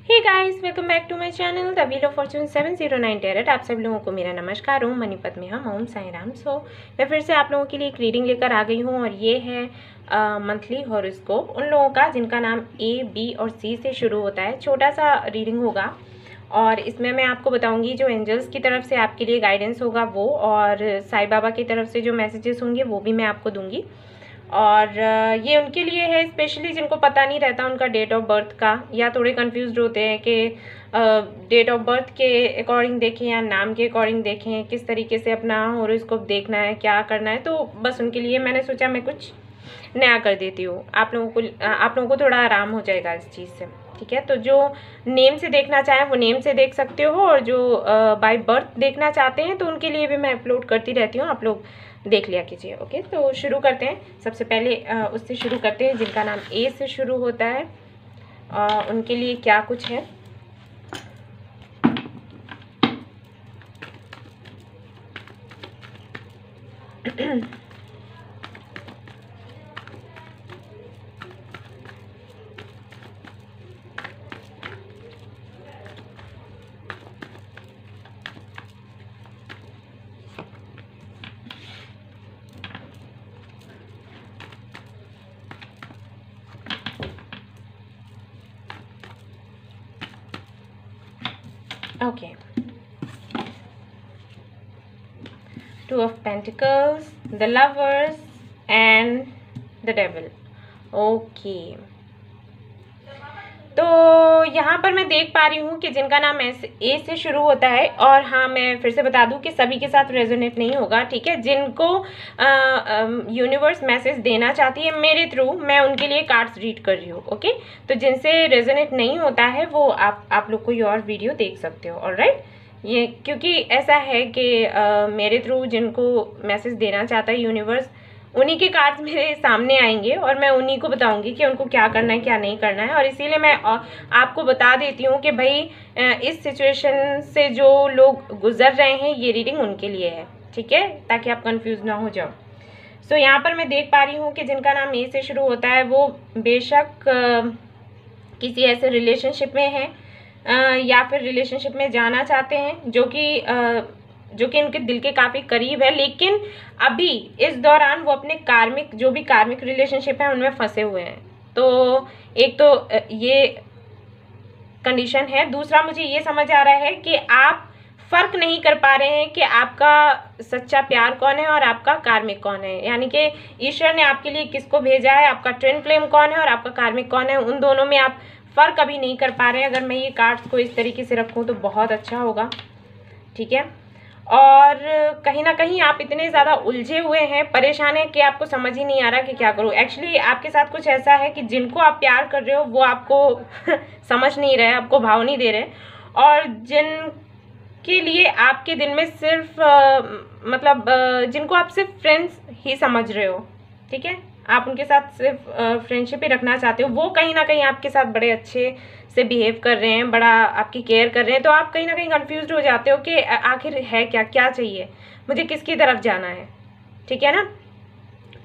Hey guys, welcome back to my channel the wheel of fortune 709 tarot. आप सब लोगों को मेरा नमस्कार। ओम मणिपत में हम ओम साई राम। मैं फिर से आप लोगों के लिए एक रीडिंग लेकर आ गई हूँ और ये है मंथली हॉरोस्कोप उन लोगों का जिनका नाम ए, बी और सी से शुरू होता है। छोटा सा रीडिंग होगा और इसमें मैं आपको बताऊंगी जो एंजल्स की तरफ से आपके लिए गाइडेंस होगा वो, और साईं बाबा की तरफ से जो मैसेजेस होंगे वो भी मैं आपको दूंगी। और ये उनके लिए है स्पेशली जिनको पता नहीं रहता उनका डेट ऑफ बर्थ का, या थोड़े कंफ्यूज होते हैं कि डेट ऑफ बर्थ के अकॉर्डिंग देखें या नाम के अकॉर्डिंग देखें, किस तरीके से अपना हॉरोस्कोप देखना है, क्या करना है। तो बस उनके लिए मैंने सोचा मैं कुछ नया कर देती हूँ। आप लोगों को थोड़ा आराम हो जाएगा इस चीज़ से, ठीक है। तो जो नेम से देखना चाहें वो नेम से देख सकते हो, और जो बाय बर्थ देखना चाहते हैं तो उनके लिए भी मैं अपलोड करती रहती हूँ, आप लोग देख लिया कीजिए। ओके, तो शुरू करते हैं। सबसे पहले उससे शुरू करते हैं जिनका नाम ए से शुरू होता है। उनके लिए क्या कुछ है। Okay. Two of Pentacles, the Lovers and the Devil. Okay. तो यहाँ पर मैं देख पा रही हूँ कि जिनका नाम ए से शुरू होता है, और हाँ मैं फिर से बता दूँ कि सभी के साथ रेजोनेट नहीं होगा, ठीक है। जिनको यूनिवर्स मैसेज देना चाहती है मेरे थ्रू, मैं उनके लिए कार्ड्स रीड कर रही हूँ। ओके, तो जिनसे रेजोनेट नहीं होता है वो आप लोग कोई और वीडियो देख सकते हो। ऑलराइट, ये क्योंकि ऐसा है कि मेरे थ्रू जिनको मैसेज देना चाहता है यूनिवर्स, उन्हीं के कार्ड्स मेरे सामने आएंगे और मैं उन्हीं को बताऊंगी कि उनको क्या करना है क्या नहीं करना है। और इसीलिए मैं आपको बता देती हूँ कि भाई इस सिचुएशन से जो लोग गुजर रहे हैं ये रीडिंग उनके लिए है, ठीक है, ताकि आप कंफ्यूज ना हो जाओ। सो यहाँ पर मैं देख पा रही हूँ कि जिनका नाम ए से शुरू होता है वो बेशक किसी ऐसे रिलेशनशिप में है या फिर रिलेशनशिप में जाना चाहते हैं जो कि उनके दिल के काफ़ी करीब है, लेकिन अभी इस दौरान वो अपने जो भी कार्मिक रिलेशनशिप है उनमें फंसे हुए हैं। तो एक तो ये कंडीशन है। दूसरा मुझे ये समझ आ रहा है कि आप फर्क नहीं कर पा रहे हैं कि आपका सच्चा प्यार कौन है और आपका कार्मिक कौन है, यानी कि ईश्वर ने आपके लिए किसको भेजा है, आपका ट्विन फ्लेम कौन है और आपका कार्मिक कौन है, उन दोनों में आप फर्क अभी नहीं कर पा रहे हैं। अगर मैं ये कार्ड्स को इस तरीके से रखूँ तो बहुत अच्छा होगा, ठीक है। और कहीं ना कहीं आप इतने ज़्यादा उलझे हुए हैं, परेशान हैं कि आपको समझ ही नहीं आ रहा कि क्या करूँ। एक्चुअली आपके साथ कुछ ऐसा है कि जिनको आप प्यार कर रहे हो वो आपको समझ नहीं रहे, आपको भाव नहीं दे रहे, और जिनके लिए आपके दिल में सिर्फ जिनको आप सिर्फ फ्रेंड्स ही समझ रहे हो, ठीक है, आप उनके साथ सिर्फ फ्रेंडशिप ही रखना चाहते हो, वो कहीं ना कहीं आपके साथ बड़े अच्छे से बिहेव कर रहे हैं, बड़ा आपकी केयर कर रहे हैं। तो आप कहीं ना कहीं कंफ्यूज हो जाते हो कि आखिर है क्या चाहिए, मुझे किसकी तरफ जाना है, ठीक है ना।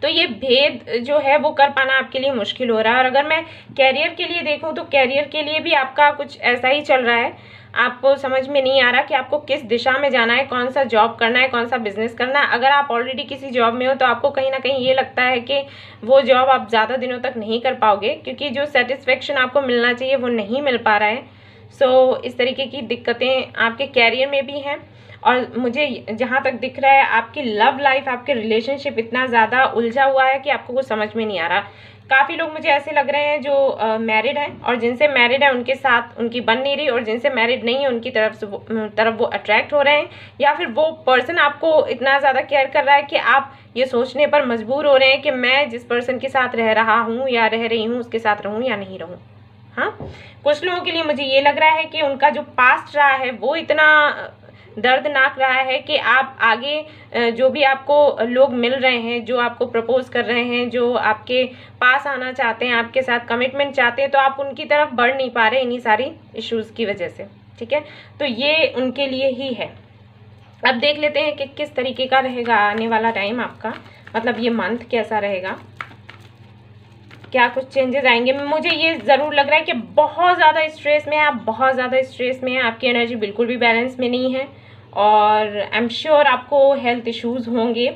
तो ये भेद जो है वो कर पाना आपके लिए मुश्किल हो रहा है। और अगर मैं कैरियर के लिए देखूं तो कैरियर के लिए भी आपका कुछ ऐसा ही चल रहा है, आपको समझ में नहीं आ रहा कि आपको किस दिशा में जाना है, कौन सा जॉब करना है, कौन सा बिजनेस करना है। अगर आप ऑलरेडी किसी जॉब में हो तो आपको कहीं ना कहीं ये लगता है कि वो जॉब आप ज़्यादा दिनों तक नहीं कर पाओगे, क्योंकि जो सेटिस्फेक्शन आपको मिलना चाहिए वो नहीं मिल पा रहा है। सो इस तरीके की दिक्कतें आपके कैरियर में भी हैं। और मुझे जहाँ तक दिख रहा है आपकी लव लाइफ, आपके रिलेशनशिप इतना ज़्यादा उलझा हुआ है कि आपको कुछ समझ में नहीं आ रहा। काफ़ी लोग मुझे ऐसे लग रहे हैं जो मैरिड हैं, और जिनसे मैरिड है उनके साथ उनकी बन नहीं रही, और जिनसे मैरिड नहीं है उनकी तरफ वो अट्रैक्ट हो रहे हैं, या फिर वो पर्सन आपको इतना ज़्यादा केयर कर रहा है कि आप ये सोचने पर मजबूर हो रहे हैं कि मैं जिस पर्सन के साथ रह रहा हूँ या रह रही हूँ उसके साथ रहूँ या नहीं रहूँ। हाँ, कुछ लोगों के लिए मुझे ये लग रहा है कि उनका जो पास्ट रहा है वो इतना दर्दनाक रहा है कि आप आगे जो भी आपको लोग मिल रहे हैं, जो आपको प्रपोज कर रहे हैं, जो आपके पास आना चाहते हैं, आपके साथ कमिटमेंट चाहते हैं, तो आप उनकी तरफ बढ़ नहीं पा रहे इन्हीं सारी इश्यूज की वजह से, ठीक है। तो ये उनके लिए ही है। अब देख लेते हैं कि किस तरीके का रहेगा आने वाला टाइम आपका, मतलब ये मंथ कैसा रहेगा। क्या कुछ चेंजेस आएंगे। मुझे ये ज़रूर लग रहा है कि बहुत ज़्यादा स्ट्रेस में है आप, बहुत ज़्यादा स्ट्रेस में है, आपकी एनर्जी बिल्कुल भी बैलेंस में नहीं है, और आई एम श्योर आपको हेल्थ इश्यूज़ होंगे।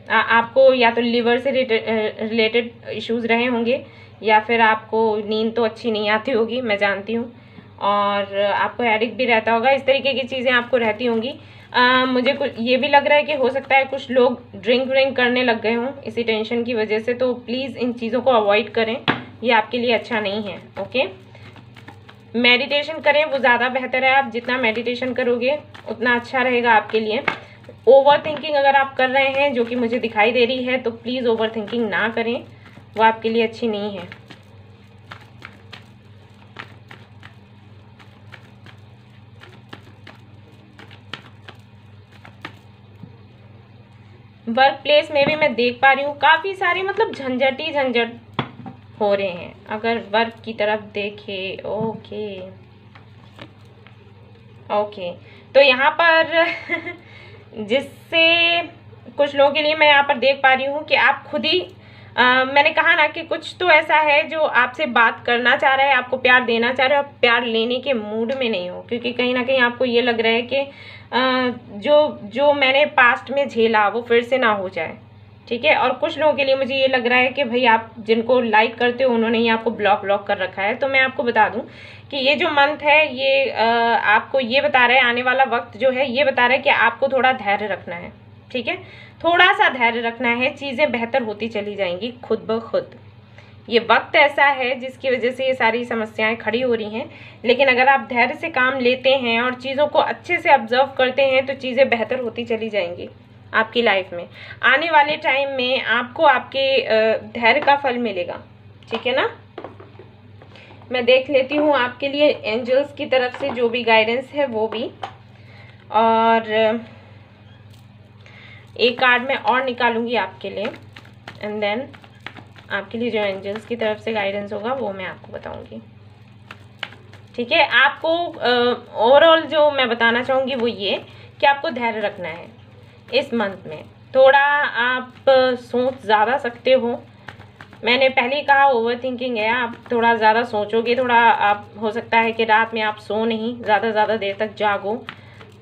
आपको या तो लिवर से रिलेटेड इश्यूज़ रहे होंगे, या फिर आपको नींद तो अच्छी नहीं आती होगी, मैं जानती हूँ, और आपको हेडेक भी रहता होगा, इस तरीके की चीज़ें आपको रहती होंगी। मुझे कुछ ये भी लग रहा है कि हो सकता है कुछ लोग ड्रिंक करने लग गए हों इसी टेंशन की वजह से, तो प्लीज़ इन चीज़ों को अवॉइड करें, ये आपके लिए अच्छा नहीं है। ओके, मेडिटेशन करें, वो ज़्यादा बेहतर है। आप जितना मेडिटेशन करोगे उतना अच्छा रहेगा आपके लिए। ओवर थिंकिंग अगर आप कर रहे हैं, जो कि मुझे दिखाई दे रही है, तो प्लीज़ ओवर थिंकिंग ना करें, वो आपके लिए अच्छी नहीं है। वर्क प्लेस में भी मैं देख पा रही हूँ काफ़ी सारे मतलब झंझट हो रहे हैं, अगर वर्क की तरफ देखें। ओके, तो यहाँ पर जिससे कुछ लोगों के लिए मैं यहाँ पर देख पा रही हूँ कि आप खुद ही मैंने कहा ना कि कुछ तो ऐसा है जो आपसे बात करना चाह रहा है, आपको प्यार देना चाह रहा है, और प्यार लेने के मूड में नहीं हो, क्योंकि कहीं ना कहीं आपको ये लग रहा है कि जो मैंने पास्ट में झेला वो फिर से ना हो जाए। ठीक है, और कुछ लोगों के लिए मुझे ये लग रहा है कि भाई आप जिनको लाइक करते हो उन्होंने ही आपको ब्लॉक कर रखा है। तो मैं आपको बता दूं कि ये जो मंथ है ये आपको ये बता रहा है, आने वाला वक्त जो है ये बता रहा है कि आपको थोड़ा धैर्य रखना है। ठीक है, थोड़ा सा धैर्य रखना है, चीज़ें बेहतर होती चली जाएंगी खुद ब खुद। ये वक्त ऐसा है जिसकी वजह से ये सारी समस्याएं खड़ी हो रही हैं, लेकिन अगर आप धैर्य से काम लेते हैं और चीज़ों को अच्छे से ऑब्जर्व करते हैं तो चीज़ें बेहतर होती चली जाएंगी आपकी लाइफ में। आने वाले टाइम में आपको आपके धैर्य का फल मिलेगा। ठीक है ना, मैं देख लेती हूँ आपके लिए एंजल्स की तरफ से जो भी गाइडेंस है वो भी, और एक कार्ड मैं और निकालूंगी आपके लिए, एंड देन आपके लिए जो एंजल्स की तरफ से गाइडेंस होगा वो मैं आपको बताऊंगी। ठीक है, आपको ओवरऑल जो मैं बताना चाहूँगी वो ये कि आपको धैर्य रखना है इस मंथ में। थोड़ा आप सोच ज़्यादा सकते हो, मैंने पहले ही कहा ओवर थिंकिंग है, आप थोड़ा ज़्यादा सोचोगे, थोड़ा आप हो सकता है कि रात में आप सो नहीं, ज़्यादा देर तक जागो,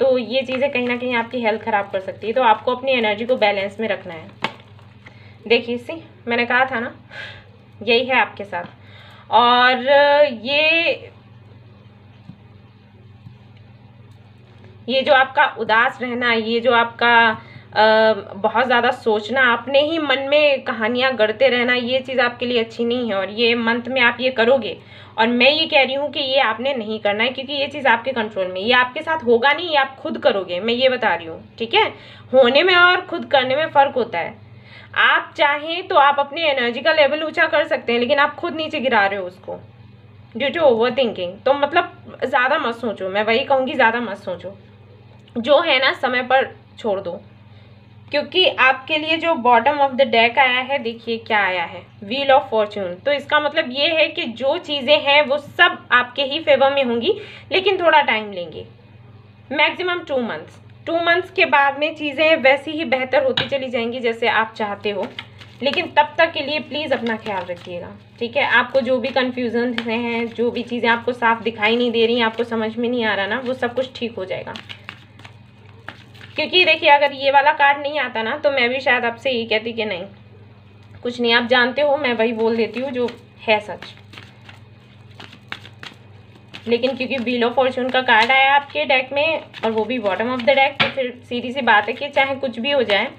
तो ये चीज़ें कहीं ना कहीं आपकी हेल्थ ख़राब कर सकती है। तो आपको अपनी एनर्जी को बैलेंस में रखना है। देखिए सी, मैंने कहा था ना यही है आपके साथ। और ये जो आपका उदास रहना, ये जो आपका बहुत ज़्यादा सोचना, अपने ही मन में कहानियाँ गढ़ते रहना, ये चीज़ आपके लिए अच्छी नहीं है। और ये मंथ में आप ये करोगे, और मैं ये कह रही हूँ कि ये आपने नहीं करना है, क्योंकि ये चीज़ आपके कंट्रोल में, ये आपके साथ होगा नहीं, ये आप खुद करोगे, मैं ये बता रही हूँ। ठीक है, होने में और खुद करने में फ़र्क होता है। आप चाहें तो आप अपनी एनर्जी का लेवल ऊंचा कर सकते हैं, लेकिन आप खुद नीचे गिरा रहे हो उसको ड्यू टू ओवर थिंकिंग। तो मतलब ज़्यादा मत सोचो, मैं वही कहूँगी, ज़्यादा मत सोचो, जो है ना समय पर छोड़ दो। क्योंकि आपके लिए जो बॉटम ऑफ द डेक आया है, देखिए क्या आया है, व्हील ऑफ फॉर्च्यून। तो इसका मतलब ये है कि जो चीज़ें हैं वो सब आपके ही फेवर में होंगी, लेकिन थोड़ा टाइम लेंगे, मैक्सिमम 2 मंथ्स। 2 मंथ्स के बाद में चीज़ें वैसी ही बेहतर होती चली जाएंगी जैसे आप चाहते हो, लेकिन तब तक के लिए प्लीज़ अपना ख्याल रखिएगा। ठीक है, आपको जो भी कन्फ्यूजन हैं, जो भी चीज़ें आपको साफ दिखाई नहीं दे रही, आपको समझ में नहीं आ रहा ना, वो सब कुछ ठीक हो जाएगा। क्योंकि देखिए अगर ये वाला कार्ड नहीं आता ना, तो मैं भी शायद आपसे यही कहती कि नहीं कुछ नहीं, आप जानते हो, मैं वही बोल देती हूँ जो है सच। लेकिन क्योंकि व्हील ऑफ फॉर्च्यून का कार्ड आया आपके डेक में, और वो भी बॉटम ऑफ द डेक, तो फिर सीधी सी बात है कि चाहे कुछ भी हो जाए,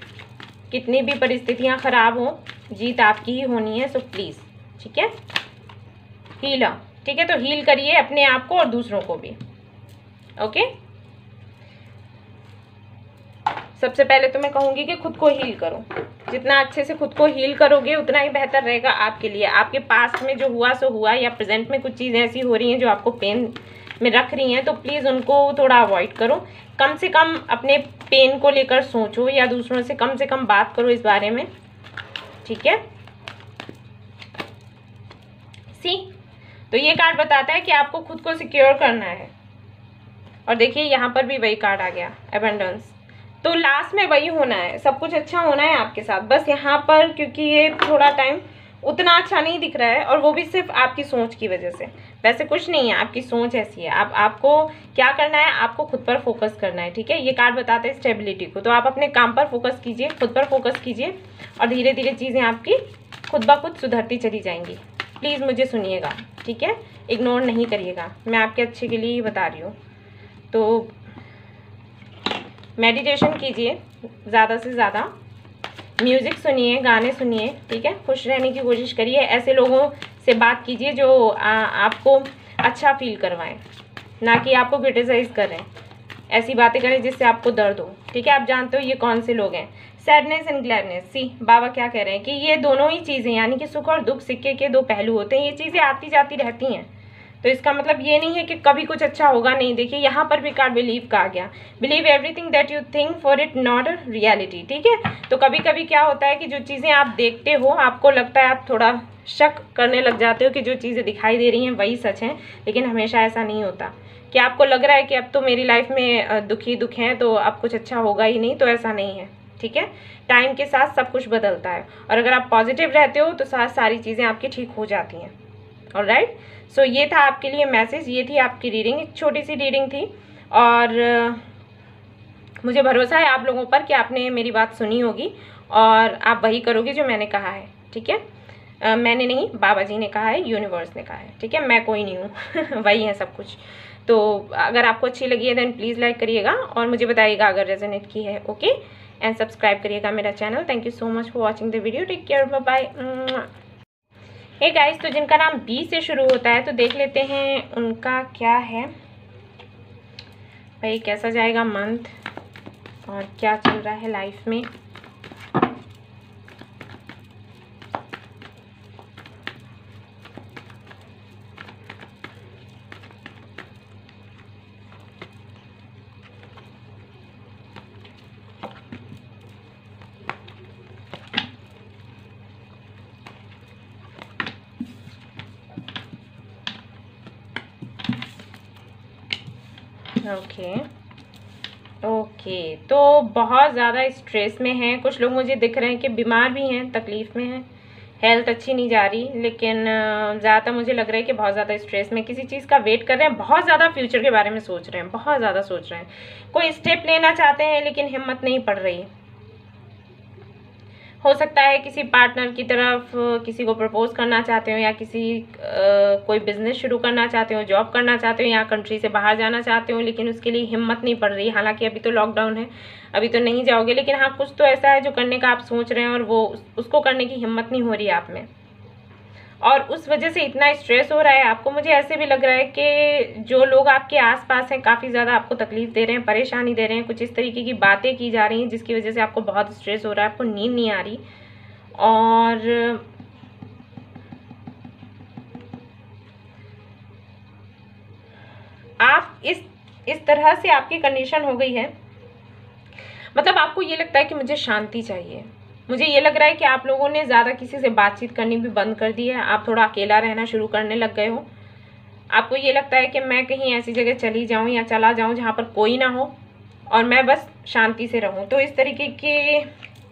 कितनी भी परिस्थितियाँ खराब हो, जीत आपकी ही होनी है। सो प्लीज़, ठीक है, हील। ठीक है, तो हील करिए अपने आप को और दूसरों को भी। ओके, सबसे पहले तो मैं कहूँगी कि खुद को हील करो। जितना अच्छे से खुद को हील करोगे उतना ही बेहतर रहेगा आपके लिए। आपके पास्ट में जो हुआ सो हुआ, या प्रेजेंट में कुछ चीज़ें ऐसी हो रही हैं जो आपको पेन में रख रही हैं, तो प्लीज़ उनको थोड़ा अवॉइड करो। कम से कम अपने पेन को लेकर सोचो, या दूसरों से कम बात करो इस बारे में। ठीक है, सी, तो ये कार्ड बताता है कि आपको खुद को सिक्योर करना है। और देखिए यहाँ पर भी वही कार्ड आ गया, एबंडेंस। तो लास्ट में वही होना है, सब कुछ अच्छा होना है आपके साथ। बस यहाँ पर क्योंकि ये थोड़ा टाइम उतना अच्छा नहीं दिख रहा है, और वो भी सिर्फ आपकी सोच की वजह से। वैसे कुछ नहीं है, आपकी सोच ऐसी है। आपको क्या करना है, आपको खुद पर फोकस करना है, ठीक है। ये कार्ड बताते हैं स्टेबिलिटी को, तो आप अपने काम पर फोकस कीजिए, खुद पर फोकस कीजिए, और धीरे धीरे चीज़ें आपकी खुद ब खुद सुधरती चली जाएंगी। प्लीज़ मुझे सुनिएगा, ठीक है, इग्नोर नहीं करिएगा, मैं आपके अच्छे के लिए ही बता रही हूँ। तो मेडिटेशन कीजिए ज़्यादा से ज़्यादा, म्यूज़िक सुनिए, गाने सुनिए, ठीक है। खुश रहने की कोशिश करिए, ऐसे लोगों से बात कीजिए जो आपको अच्छा फील करवाएं, ना कि आपको क्रिटिसाइज़ करें। ऐसी बातें करें जिससे आपको दर्द हो, ठीक है। आप जानते हो ये कौन से लोग हैं, सैडनेस एंड ग्लैडनेस। सी बाबा क्या कह रहे हैं कि ये दोनों ही चीज़ें, यानी कि सुख और दुख सिक्के के दो पहलू होते हैं। ये चीज़ें आती जाती रहती हैं, तो इसका मतलब ये नहीं है कि कभी कुछ अच्छा होगा नहीं। देखिए यहाँ पर भी कार्ड बिलीव का आ गया, believe everything that you think for it not a reality, ठीक है। तो कभी कभी क्या होता है कि जो चीज़ें आप देखते हो, आपको लगता है, आप थोड़ा शक करने लग जाते हो कि जो चीज़ें दिखाई दे रही हैं वही सच हैं, लेकिन हमेशा ऐसा नहीं होता। कि आपको लग रहा है कि अब तो मेरी लाइफ में दुख ही दुख है, तो अब कुछ अच्छा होगा ही नहीं, तो ऐसा नहीं है, ठीक है। टाइम के साथ सब कुछ बदलता है, और अगर आप पॉजिटिव रहते हो तो सारी चीज़ें आपकी ठीक हो जाती हैं। ऑलराइट, सो ये था आपके लिए मैसेज, ये थी आपकी रीडिंग, एक छोटी सी रीडिंग थी, और मुझे भरोसा है आप लोगों पर कि आपने मेरी बात सुनी होगी और आप वही करोगे जो मैंने कहा है, ठीक है। मैंने नहीं, बाबा जी ने कहा है, यूनिवर्स ने कहा है, ठीक है, मैं कोई नहीं हूँ वही है सब कुछ। तो अगर आपको अच्छी लगी है देन प्लीज़ लाइक करिएगा, और मुझे बताइएगा अगर रेजोनेट की है, ओके। एंड सब्सक्राइब करिएगा मेरा channel. Thank you so much for watching the video, take care, bye bye. Hey guys, तो जिनका नाम बी से शुरू होता है तो देख लेते हैं उनका क्या है भाई, कैसा जाएगा मंथ और क्या चल रहा है लाइफ में। ओके, तो बहुत ज़्यादा स्ट्रेस में हैं कुछ लोग, मुझे दिख रहे हैं कि बीमार भी हैं, तकलीफ़ में हैं, हेल्थ अच्छी नहीं जा रही, लेकिन ज़्यादातर मुझे लग रहा है कि बहुत ज़्यादा स्ट्रेस में किसी चीज़ का वेट कर रहे हैं, बहुत ज़्यादा फ्यूचर के बारे में सोच रहे हैं, बहुत ज़्यादा सोच रहे हैं, कोई स्टेप लेना चाहते हैं लेकिन हिम्मत नहीं पड़ रही। हो सकता है किसी पार्टनर की तरफ किसी को प्रपोज करना चाहते हो, या किसी कोई बिजनेस शुरू करना चाहते हो, जॉब करना चाहते हो, या कंट्री से बाहर जाना चाहते हो, लेकिन उसके लिए हिम्मत नहीं पड़ रही। हालांकि अभी तो लॉकडाउन है, अभी तो नहीं जाओगे, लेकिन हाँ कुछ तो ऐसा है जो करने का आप सोच रहे हैं और वो उसको करने की हिम्मत नहीं हो रही आप में, और उस वजह से इतना स्ट्रेस हो रहा है आपको। मुझे ऐसे भी लग रहा है कि जो लोग आपके आसपास हैं काफ़ी ज़्यादा आपको तकलीफ दे रहे हैं, परेशानी दे रहे हैं, कुछ इस तरीके की बातें की जा रही हैं जिसकी वजह से आपको बहुत स्ट्रेस हो रहा है, आपको नींद नहीं आ रही, और आप इस तरह से आपकी कंडीशन हो गई है, मतलब आपको ये लगता है कि मुझे शांति चाहिए। मुझे ये लग रहा है कि आप लोगों ने ज़्यादा किसी से बातचीत करनी भी बंद कर दी है, आप थोड़ा अकेला रहना शुरू करने लग गए हो। आपको ये लगता है कि मैं कहीं ऐसी जगह चली जाऊं या चला जाऊं जहां पर कोई ना हो और मैं बस शांति से रहूं। तो इस तरीके की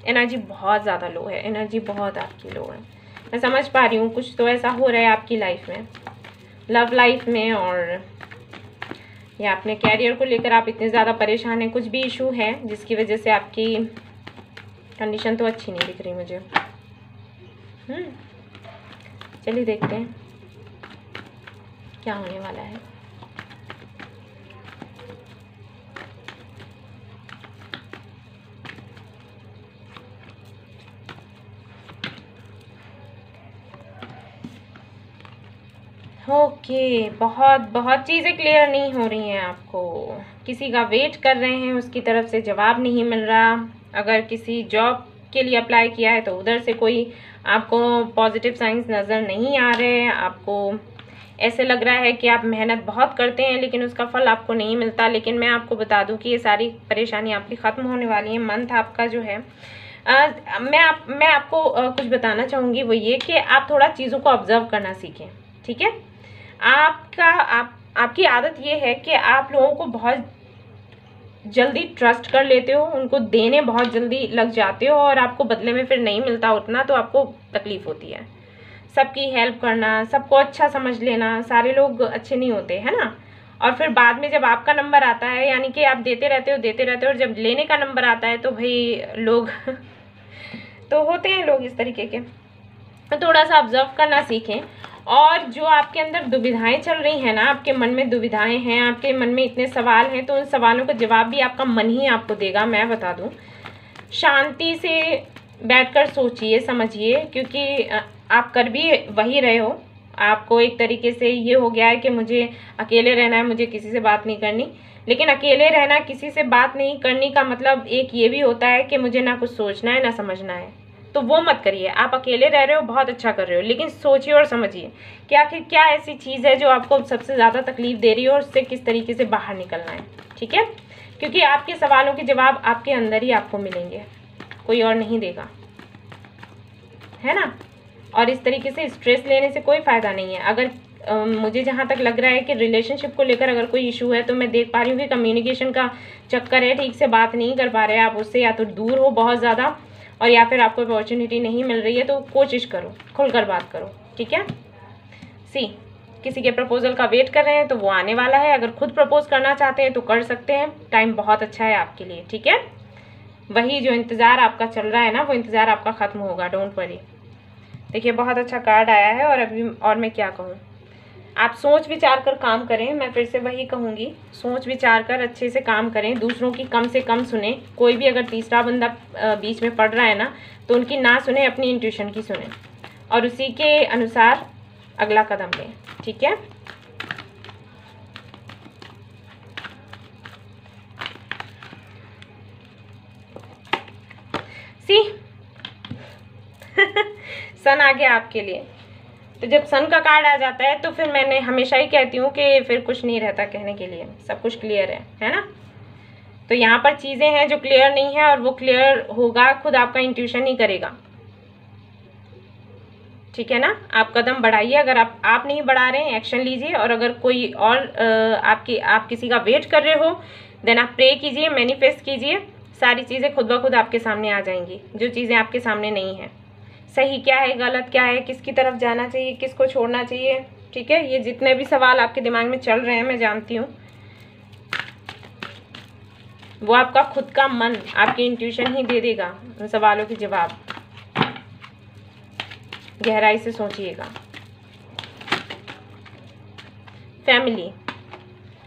एनर्जी बहुत ज़्यादा लो है, एनर्जी बहुत आपकी लो है, मैं समझ पा रही हूँ। कुछ तो ऐसा हो रहा है आपकी लाइफ में, लव लाइफ में, और या अपने कैरियर को लेकर आप इतने ज़्यादा परेशान हैं, कुछ भी इशू है जिसकी वजह से आपकी कंडीशन तो अच्छी नहीं दिख रही मुझे। चलिए देखते हैं क्या होने वाला है। ओके, बहुत चीज़ें क्लियर नहीं हो रही हैं आपको, किसी का वेट कर रहे हैं, उसकी तरफ से जवाब नहीं मिल रहा। अगर किसी जॉब के लिए अप्लाई किया है तो उधर से कोई आपको पॉजिटिव साइंस नज़र नहीं आ रहे हैं। आपको ऐसे लग रहा है कि आप मेहनत बहुत करते हैं लेकिन उसका फल आपको नहीं मिलता। लेकिन मैं आपको बता दूं कि ये सारी परेशानी आपकी ख़त्म होने वाली है। मंथ आपका जो है मैं आपको कुछ बताना चाहूँगी, वो ये कि आप थोड़ा चीज़ों को ऑब्जर्व करना सीखें, ठीक है। आपकी आदत ये है कि आप लोगों को बहुत जल्दी ट्रस्ट कर लेते हो, उनको देने बहुत जल्दी लग जाते हो और आपको बदले में फिर नहीं मिलता उतना, तो आपको तकलीफ होती है। सबकी हेल्प करना, सबको अच्छा समझ लेना, सारे लोग अच्छे नहीं होते, है ना। और फिर बाद में जब आपका नंबर आता है, यानी कि आप देते रहते हो और जब लेने का नंबर आता है तो भाई लोग तो होते हैं लोग इस तरीके के। तो थोड़ा सा ऑब्जर्व करना सीखें। और जो आपके अंदर दुविधाएं चल रही हैं ना, आपके मन में दुविधाएं हैं, आपके मन में इतने सवाल हैं, तो उन सवालों का जवाब भी आपका मन ही आपको देगा, मैं बता दूं। शांति से बैठकर सोचिए, समझिए, क्योंकि आप कर भी वही रहे हो। आपको एक तरीके से ये हो गया है कि मुझे अकेले रहना है, मुझे किसी से बात नहीं करनी। लेकिन अकेले रहना, किसी से बात नहीं करने का मतलब एक ये भी होता है कि मुझे ना कुछ सोचना है ना समझना है, तो वो मत करिए। आप अकेले रह रहे हो, बहुत अच्छा कर रहे हो, लेकिन सोचिए और समझिए कि आखिर क्या ऐसी चीज़ है जो आपको सबसे ज़्यादा तकलीफ दे रही है और उससे किस तरीके से बाहर निकलना है। ठीक है, क्योंकि आपके सवालों के जवाब आपके अंदर ही आपको मिलेंगे, कोई और नहीं देगा, है ना। और इस तरीके से स्ट्रेस लेने से कोई फ़ायदा नहीं है। अगर मुझे जहाँ तक लग रहा है कि रिलेशनशिप को लेकर अगर कोई इशू है, तो मैं देख पा रही हूँ कि कम्युनिकेशन का चक्कर है, ठीक से बात नहीं कर पा रहे हैं आप उससे, या तो दूर हो बहुत ज़्यादा और या फिर आपको अपॉर्चुनिटी नहीं मिल रही है। तो कोशिश करो, खुलकर बात करो, ठीक है। किसी के प्रपोजल का वेट कर रहे हैं तो वो आने वाला है। अगर खुद प्रपोज करना चाहते हैं तो कर सकते हैं, टाइम बहुत अच्छा है आपके लिए, ठीक है। वही जो इंतज़ार आपका चल रहा है ना, वो इंतज़ार आपका ख़त्म होगा, डोंट वरी। देखिए बहुत अच्छा कार्ड आया है। और मैं क्या कहूँ, आप सोच विचार कर काम करें। मैं फिर से वही कहूँगी, सोच विचार कर अच्छे से काम करें, दूसरों की कम से कम सुने। कोई भी अगर तीसरा बंदा बीच में पड़ रहा है ना, तो उनकी ना सुने, अपनी इंट्यूशन की सुने और उसी के अनुसार अगला कदम लें, ठीक है। सन आ गया आपके लिए। तो जब सन का कार्ड आ जाता है तो फिर मैंने हमेशा ही कहती हूँ कि फिर कुछ नहीं रहता कहने के लिए, सब कुछ क्लियर है ना। तो यहाँ पर चीज़ें हैं जो क्लियर नहीं है और वो क्लियर होगा, खुद आपका इंट्यूशन ही करेगा, ठीक है ना। आप कदम बढ़ाइए, अगर आप नहीं बढ़ा रहे हैं एक्शन लीजिए, और अगर कोई और आप किसी का वेट कर रहे हो, देन आप प्रे कीजिए, मैनिफेस्ट कीजिए, सारी चीज़ें खुद ब खुद आपके सामने आ जाएंगी। जो चीज़ें आपके सामने नहीं है, सही क्या है, गलत क्या है, किसकी तरफ जाना चाहिए, किसको छोड़ना चाहिए, ठीक है। ये जितने भी सवाल आपके दिमाग में चल रहे हैं, मैं जानती हूँ, वो आपका खुद का मन, आपकी इंट्यूशन ही दे देगा उन सवालों के जवाब। गहराई से सोचिएगा। फैमिली,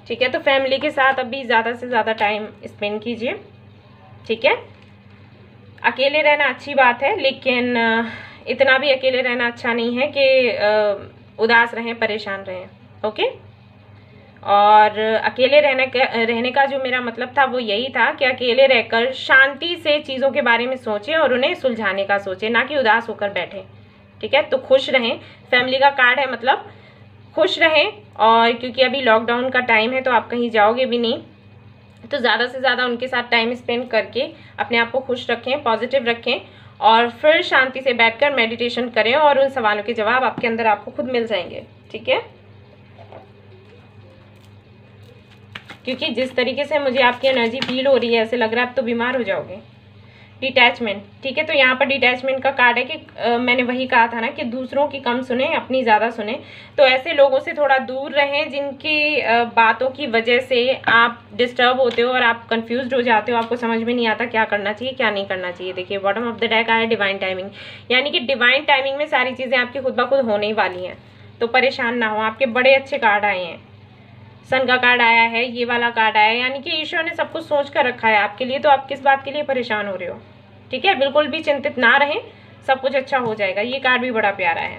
ठीक है, तो फैमिली के साथ अभी ज़्यादा से ज़्यादा टाइम स्पेंड कीजिए, ठीक है। अकेले रहना अच्छी बात है, लेकिन इतना भी अकेले रहना अच्छा नहीं है कि उदास रहें, परेशान रहें, ओके। और अकेले रहने का जो मेरा मतलब था वो यही था कि अकेले रहकर शांति से चीज़ों के बारे में सोचें और उन्हें सुलझाने का सोचें, ना कि उदास होकर बैठें, ठीक है। तो खुश रहें, फैमिली का कार्ड है, मतलब खुश रहें। और क्योंकि अभी लॉकडाउन का टाइम है तो आप कहीं जाओगे भी नहीं, तो ज़्यादा से ज़्यादा उनके साथ टाइम स्पेंड करके अपने आप को खुश रखें, पॉजिटिव रखें, और फिर शांति से बैठकर मेडिटेशन करें और उन सवालों के जवाब आपके अंदर आपको खुद मिल जाएंगे, ठीक है। क्योंकि जिस तरीके से मुझे आपकी एनर्जी फील हो रही है, ऐसे लग रहा है आप तो बीमार हो जाओगे। डिटैचमेंट, ठीक है, तो यहाँ पर डिटैचमेंट का कार्ड है कि मैंने वही कहा था ना कि दूसरों की कम सुने, अपनी ज़्यादा सुने। तो ऐसे लोगों से थोड़ा दूर रहें जिनकी बातों की वजह से आप डिस्टर्ब होते हो और आप कंफ्यूज्ड हो जाते हो, आपको समझ में नहीं आता क्या करना चाहिए क्या नहीं करना चाहिए। देखिए बॉटम ऑफ द डेक आया डिवाइन टाइमिंग, यानी कि डिवाइन टाइमिंग में सारी चीज़ें आपकी खुद ब खुद होने ही वाली हैं, तो परेशान ना हो। आपके बड़े अच्छे कार्ड आए हैं, सन का कार्ड आया है, ये वाला कार्ड आया है, यानी कि ईश्वर ने सब कुछ सोच कर रखा है आपके लिए। तो आप किस बात के लिए परेशान हो रहे हो, ठीक है। बिल्कुल भी चिंतित ना रहें, सब कुछ अच्छा हो जाएगा। ये कार्ड भी बड़ा प्यारा है।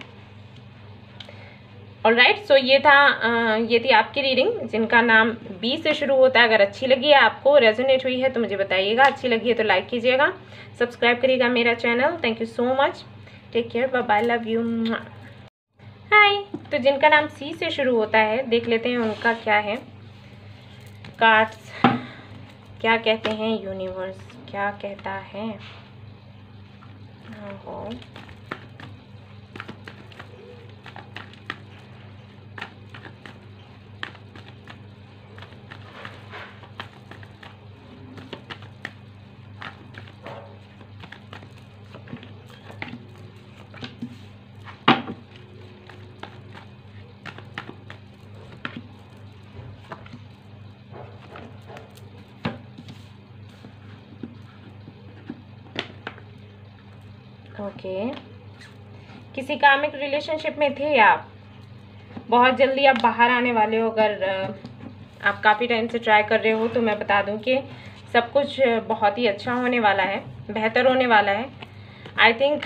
ऑलराइट, सो ये थी आपकी रीडिंग जिनका नाम बी से शुरू होता है। अगर अच्छी लगी है आपको, रेजोनेट हुई है तो मुझे बताइएगा, अच्छी लगी है तो लाइक कीजिएगा, सब्सक्राइब करिएगा मेरा channel. Thank you so much, take care, bye bye, love you. Hi, तो जिनका नाम सी से शुरू होता है, देख लेते हैं उनका क्या है। कार्ड्स क्या कहते हैं, यूनिवर्स क्या कहता है। ओके, किसी कामिक रिलेशनशिप में थे आप? बहुत जल्दी आप बाहर आने वाले हो। अगर आप काफ़ी टाइम से ट्राई कर रहे हो तो मैं बता दूं कि सब कुछ बहुत ही अच्छा होने वाला है, बेहतर होने वाला है। आई थिंक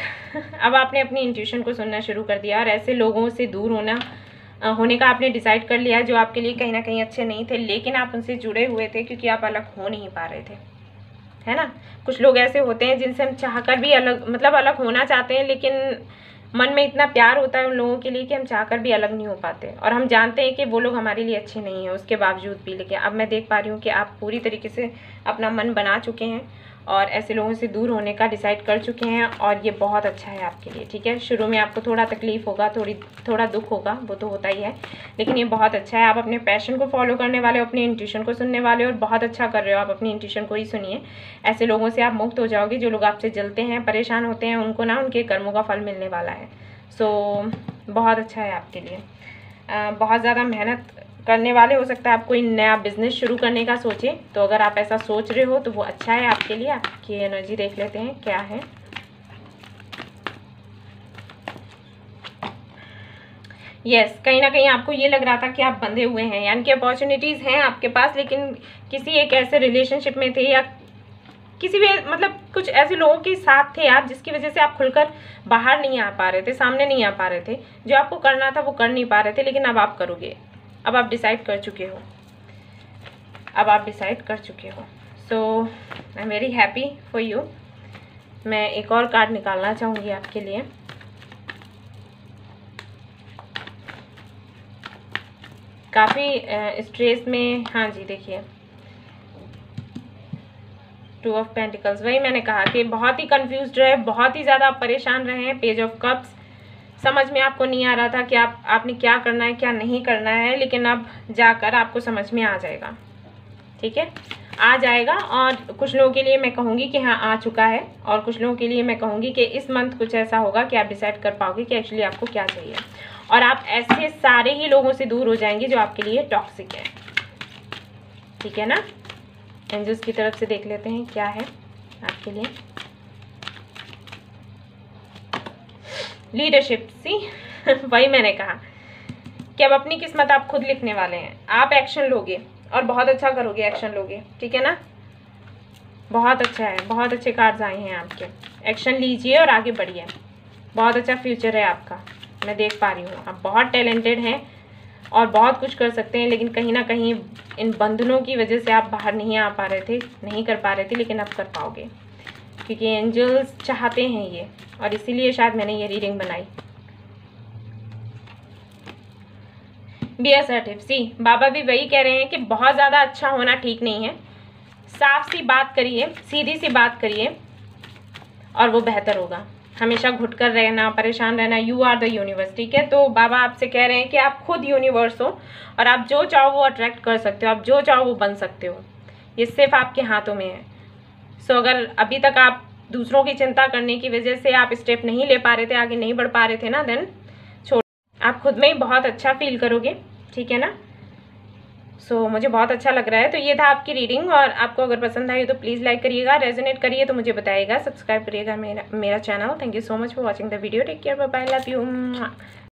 अब आपने अपनी इंट्यूशन को सुनना शुरू कर दिया और ऐसे लोगों से दूर होने का आपने डिसाइड कर लिया जो आपके लिए कहीं ना कहीं अच्छे नहीं थे, लेकिन आप उनसे जुड़े हुए थे क्योंकि आप अलग हो नहीं पा रहे थे, है ना। कुछ लोग ऐसे होते हैं जिनसे हम चाहकर भी अलग होना चाहते हैं, लेकिन मन में इतना प्यार होता है उन लोगों के लिए कि हम चाहकर भी अलग नहीं हो पाते, और हम जानते हैं कि वो लोग हमारे लिए अच्छे नहीं हैं उसके बावजूद भी। लेकिन अब मैं देख पा रही हूँ कि आप पूरी तरीके से अपना मन बना चुके हैं और ऐसे लोगों से दूर होने का डिसाइड कर चुके हैं, और ये बहुत अच्छा है आपके लिए, ठीक है। शुरू में आपको थोड़ा तकलीफ होगा, थोड़ा दुख होगा, वो तो होता ही है, लेकिन ये बहुत अच्छा है। आप अपने पैशन को फॉलो करने वाले हो, अपनी इंट्यूशन को सुनने वाले हो, और बहुत अच्छा कर रहे हो। आप अपनी इंट्यूशन को ही सुनिए, ऐसे लोगों से आप मुक्त हो जाओगे। जो लोग आपसे जलते हैं, परेशान होते हैं, उनको ना उनके कर्मों का फल मिलने वाला है। सो बहुत अच्छा है आपके लिए। बहुत ज़्यादा मेहनत करने वाले, हो सकता है आप कोई नया बिजनेस शुरू करने का सोचें, तो अगर आप ऐसा सोच रहे हो तो वो अच्छा है आपके लिए। आपकी एनर्जी देख लेते हैं क्या है। यस, कहीं ना कहीं आपको ये लग रहा था कि आप बंधे हुए हैं, यानी कि अपॉर्चुनिटीज़ हैं आपके पास, लेकिन किसी एक ऐसे रिलेशनशिप में थे या किसी भी मतलब कुछ ऐसे लोगों के साथ थे आप जिसकी वजह से आप खुलकर बाहर नहीं आ पा रहे थे, सामने नहीं आ पा रहे थे। जो आपको करना था वो कर नहीं पा रहे थे, लेकिन अब आप करोगे। अब आप डिसाइड कर चुके हो, अब आप डिसाइड कर चुके हो। So I am very happy for you. मैं एक और कार्ड निकालना चाहूँगी आपके लिए। काफ़ी स्ट्रेस में, हाँ जी, देखिए टू ऑफ पेंटिकल्स, वही मैंने कहा कि बहुत ही कंफ्यूज्ड रहे, बहुत ही ज़्यादा परेशान रहे हैं। पेज ऑफ कप्स, समझ में आपको नहीं आ रहा था कि आपने क्या करना है क्या नहीं करना है, लेकिन अब जाकर आपको समझ में आ जाएगा, ठीक है, आ जाएगा। और कुछ लोगों के लिए मैं कहूँगी कि हाँ आ चुका है, और कुछ लोगों के लिए मैं कहूँगी कि इस मंथ कुछ ऐसा होगा कि आप डिसाइड कर पाओगे कि एक्चुअली आपको क्या चाहिए, और आप ऐसे सारे ही लोगों से दूर हो जाएंगे जो आपके लिए टॉक्सिक है, ठीक है ना। एंजल्स की तरफ से देख लेते हैं क्या है आपके लिए। लीडरशिप, सी वही मैंने कहा कि अब अपनी किस्मत आप खुद लिखने वाले हैं। आप एक्शन लोगे और बहुत अच्छा करोगे, एक्शन लोगे, ठीक है ना। बहुत अच्छा है, बहुत अच्छे कार्ड्स आए हैं आपके। एक्शन लीजिए और आगे बढ़िए, बहुत अच्छा फ्यूचर है आपका, मैं देख पा रही हूँ। आप बहुत टैलेंटेड हैं और बहुत कुछ कर सकते हैं, लेकिन कहीं ना कहीं इन बंधनों की वजह से आप बाहर नहीं आ पा रहे थे, नहीं कर पा रहे थे, लेकिन अब कर पाओगे क्योंकि एंजल्स चाहते हैं ये, और इसीलिए शायद मैंने ये रीडिंग बनाई। बी असर्टिव, सी बाबा भी वही कह रहे हैं कि बहुत ज़्यादा अच्छा होना ठीक नहीं है। साफ सी बात करिए, सीधी सी बात करिए और वो बेहतर होगा। हमेशा घुट कर रहना, परेशान रहना, यू आर द यूनिवर्स, ठीक है। तो बाबा आपसे कह रहे हैं कि आप खुद यूनिवर्स हो और आप जो चाहो वो अट्रैक्ट कर सकते हो, आप जो चाहो वो बन सकते हो, ये सिर्फ आपके हाथों में है। सो अगर अभी तक आप दूसरों की चिंता करने की वजह से आप स्टेप नहीं ले पा रहे थे, आगे नहीं बढ़ पा रहे थे ना, देन छोड़, आप खुद में ही बहुत अच्छा फील करोगे, ठीक है ना। सो मुझे बहुत अच्छा लग रहा है। तो ये था आपकी रीडिंग, और आपको अगर पसंद आई तो प्लीज़ लाइक करिएगा, रेजोनेट करिए तो मुझे बताइएगा, सब्सक्राइब करिएगा मेरा channel. Thank you so much for watching the video. Take care, bye bye, love you.